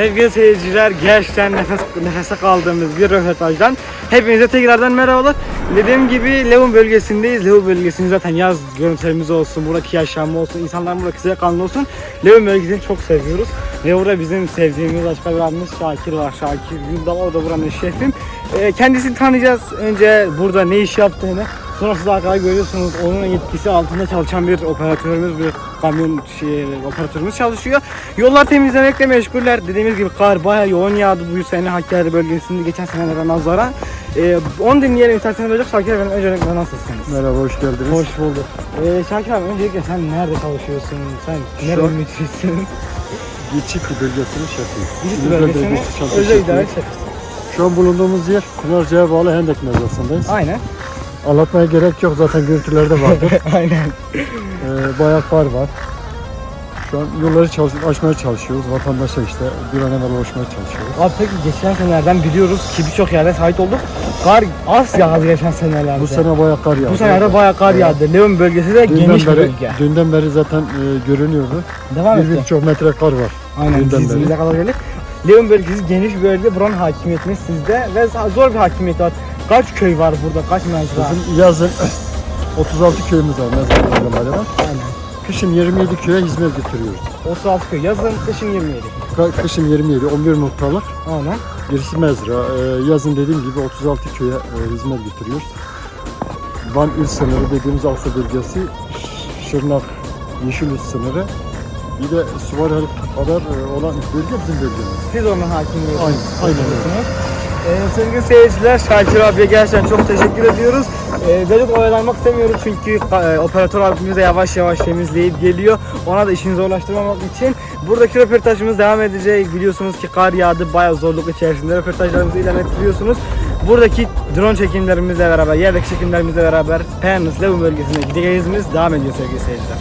Sevgili seyirciler, gerçekten nefese kaldığımız bir röportajdan hepinize tekrardan merhabalar. Dediğim gibi Levun bölgesindeyiz. Levun bölgesinin zaten yaz görüntülerimiz olsun, buradaki yaşam olsun, insanların buradaki sıcakkanlı olsun. Levun bölgesini çok seviyoruz. Ve burada bizim sevdiğimiz başka bir abimiz Şakir var. Şakir Güldal, o da buranın şefim. Kendisini tanıyacağız. Önce burada ne iş yaptığını, sonra siz arkada görüyorsunuz onun yetkisi altında çalışan bir operatörümüz, bir kamyon operatörümüz çalışıyor. Yollar temizlemekle meşguller. Dediğimiz gibi kar bayağı yoğun yağdı bu sene Hakkari bölgesinde geçen senelere nazaran. Onu dinleyelim isterseniz hocam. Şakir efendim, öncelikle nasılsınız? Merhaba, hoş geldiniz. Hoş bulduk. Şakir abi, öncelikle sen nerede çalışıyorsun? Sen nerede müthişsin? Geçitli bölgesinin şefiyim. Geçitli bölgesinin özel idare şefisin. Şu an bulunduğumuz yer Pınarca'ya bağlı Hendek mevzasındayız. Aynen. Anlatmaya gerek yok, zaten görüntülerde vardır. Aynen. Bayağı kar var. Şu an yolları açmaya çalışıyoruz. Vatandaşa işte bir an evvel ulaşmaya çalışıyoruz. Abi peki geçen senelerden biliyoruz ki birçok yerde şahit olduk. Kar az yağdı geçen senelerde. Bu sene bayağı kar yağdı. Bu senelerde bayağı kar yağdı. Levun bölgesi de geniş bir bölge. Dünden beri zaten görünüyordu. Devam etti. 1,5 metre kar var. Aynen, dizimize kadar geldik. Levun bölgesi geniş bir bölge. Buranın hakimiyetiniz sizde ve zor bir hakimiyet var. Kaç köy var burada? Kaç mezra? Bizim yazın 36 köyümüz var. Mezra var. Aynen. Kışın 27 köye hizmet götürüyoruz. 36 köy. Yazın, kışın 27. Kışın 27, 11 muhtarlık. Aynen. Gerisi mezra. Yazın dediğim gibi 36 köye hizmet götürüyoruz. Van il sınırı dediğimiz Aksu bölgesi, Şırnak Yeşilyurt sınırı. Bir de Suvarel kadar olan bölge bizim bölgemiz. Siz onun hakimiyetiniz. Aynen öyle. Sevgili seyirciler, Şakir abiye gerçekten çok teşekkür ediyoruz. Çok oyalanmak istemiyoruz çünkü operatör abimiz de yavaş yavaş temizleyip geliyor. Ona da işini zorlaştırmamak için buradaki röportajımız devam edecek. Biliyorsunuz ki kar yağdı, bayağı zorluk içerisinde röportajlarımızı ilerletiyorsunuz. Buradaki drone çekimlerimizle beraber, yerdeki çekimlerimizle beraber Pernis Levun bölgesine gideceğimiz devam ediyor sevgili seyirciler.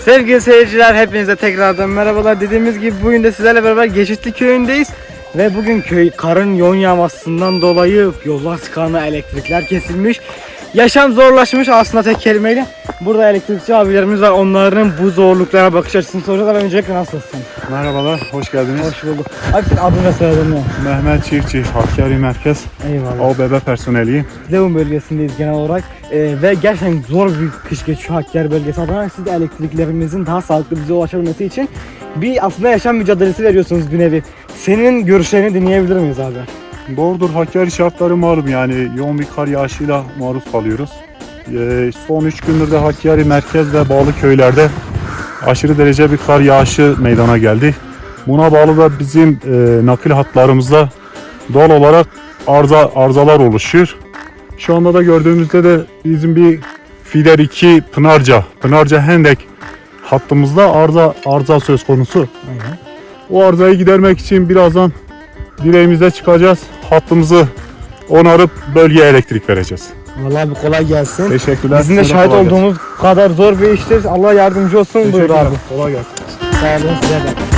Sevgili seyirciler, hepinize tekrardan merhabalar. Dediğimiz gibi bugün de sizlerle beraber Geçitli köyündeyiz. Ve bugün karın yoğun yağmasından dolayı yollar tıkanma, elektrikler kesilmiş. Yaşam zorlaşmış aslında tek kelimeyle. Burada elektrikçi abilerimiz var. Onların bu zorluklara bakış açısını soracağız. Öncelikle nasılsın? Merhabalar, hoş geldiniz. Hoş bulduk. Abi adını söyledin mi? Mehmet Çiftçi, Hakkari Merkez, Eyvallah. OBB personeliyim. Levun bölgesindeyiz genel olarak. Ve gerçekten zor bir kış geçiyor Hakkari bölgesi adına. Siz de elektriklerimizin daha sağlıklı bize ulaşabilmesi için bir aslında yaşam mücadelesi veriyorsunuz bir nevi. Senin görüşlerini dinleyebilir miyiz abi? Doğrudur, Hakkari şartları malum, yani yoğun bir kar yağışıyla maruz kalıyoruz. Son 3 gündür de Hakkari merkez ve bağlı köylerde aşırı derece bir kar yağışı meydana geldi. Buna bağlı da bizim nakil hatlarımızda doğal olarak arızalar oluşuyor. Şu anda da gördüğümüzde de bizim bir Fider 2 Pınarca Hendek hattımızda arıza söz konusu. O arızayı gidermek için birazdan direğimize çıkacağız. Hattımızı onarıp bölgeye elektrik vereceğiz. Vallahi bir kolay gelsin. Teşekkürler. Bizim de Size şahit kolay gelsin. olduğumuz kadar zor bir iştir. Allah yardımcı olsun. Buyur Teşekkürler. abi. Kolay gelsin. Sağ olun size de.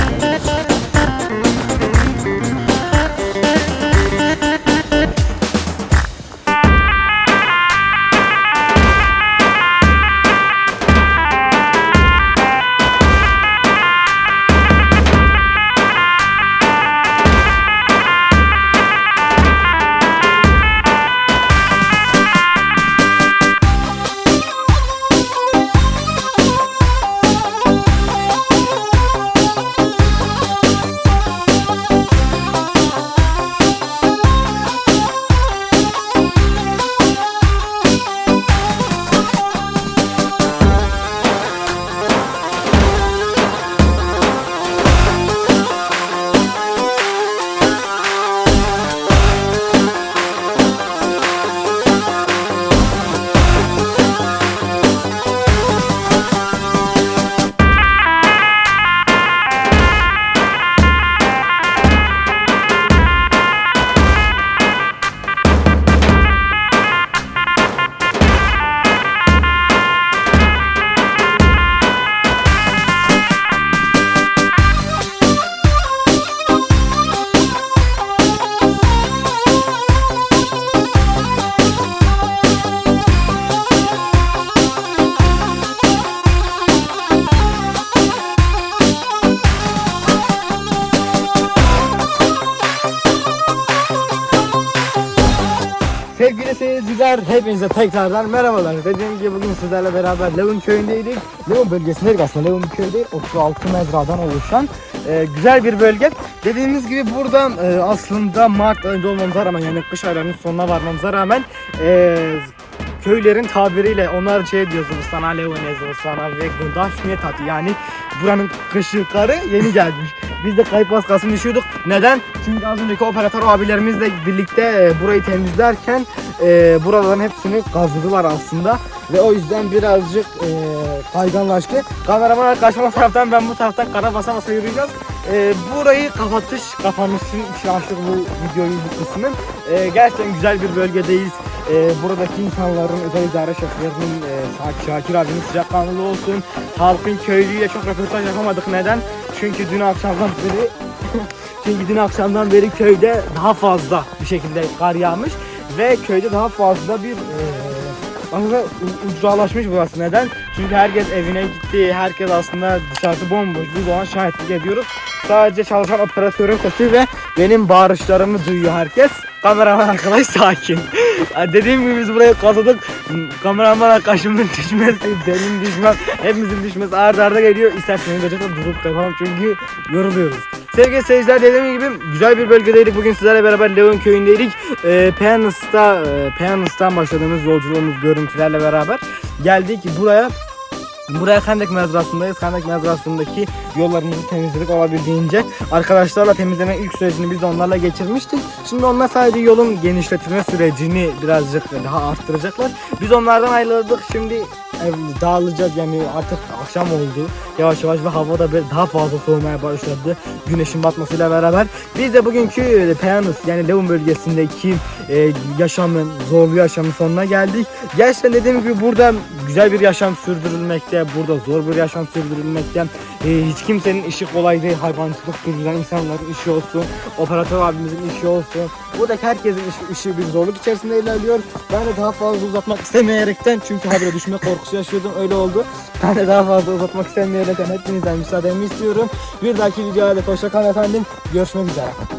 Sevgili seyirciler, hepinize tekrardan merhabalar. Dediğim gibi bugün sizlerle beraber Levun köyündeydik. Levun bölgesindeydik aslında. Levun bir köy değil, 36 mezradan oluşan güzel bir bölge. Dediğimiz gibi burada aslında Mart ayında olmamıza rağmen, yani kış aylarının sonuna varmamıza rağmen köylerin tabiriyle onlar şey diyoruz, sana Levun ezor sana ve gundaş tatlı, yani buranın kışı karı yeni gelmiş. Biz de kayıp baskısını düşüyorduk. Neden? Çünkü az önceki operatör abilerimizle birlikte burayı temizlerken buraların hepsini kazıdılar aslında. Ve o yüzden birazcık kayganlaştı. Kameraman arkadaşım o taraftan, ben bu taraftan kara basa basa yürüyeceğiz. Burayı kapanışın için açtık bu videoyu, bu kısmın. Gerçekten güzel bir bölgedeyiz. Buradaki insanların, özel idare şeflerinin, Şakir abinin sıcakkanlı olsun. Halkın köylüyle çok röportaj yapamadık. Neden? Çünkü dün akşamdan beri köyde daha fazla bir şekilde kar yağmış ve köyde daha fazla bir aslında ucralaşmış burası. Neden? Çünkü herkes evine gitti. Herkes aslında dışarısı bomboş. Biz ona şahitlik ediyoruz. Sadece çalışan operatörün sesi ve benim bağırışlarımı duyuyor herkes. Kameraman arkadaş sakin. Dediğim gibi biz buraya kazıdık. Kameraman arkadaşımın düşmesi, benim düşmem, hepimizin düşmesi arda arda geliyor. İsterseniz gerçekten durup yapalım çünkü yoruluyoruz. Sevgili seyirciler, dediğim gibi güzel bir bölgedeydik. Bugün sizlerle beraber Levun köyündeydik. Peyanıs'tan başladığımız yolculuğumuz görüntülerle beraber geldik buraya. Hendek mezrasındayız. Hendek mezrasındaki yollarımızı temizledik olabildiğince. Arkadaşlarla temizleme ilk sürecini biz de onlarla geçirmiştik. Şimdi onlar sadece yolun genişletilme sürecini birazcık daha arttıracaklar. Biz onlardan ayrıldık. Şimdi dağılacağız, yani artık akşam oldu yavaş yavaş ve hava da daha fazla soğumaya başladı güneşin batmasıyla beraber. Biz de bugünkü Peyanıs, yani Levun bölgesindeki zorlu yaşamın sonuna geldik. Gerçekten dediğim gibi burada güzel bir yaşam sürdürülmekte, burada zor bir yaşam sürdürülmekte. Hiç kimsenin işi kolay değil. Hayvancılık sürdüren insanların işi olsun, operatör abimizin işi olsun. Buradaki herkesin işi bir zorluk içerisinde ilerliyor. Ben de daha fazla uzatmak istemeyerekten, çünkü habire düşme korkusu yaşıyordum, öyle oldu. Ben de daha fazla uzatmak istemeyerekten hepinizden müsaademi istiyorum. Bir dahaki videoda hoşça kalın efendim. Görüşmek üzere.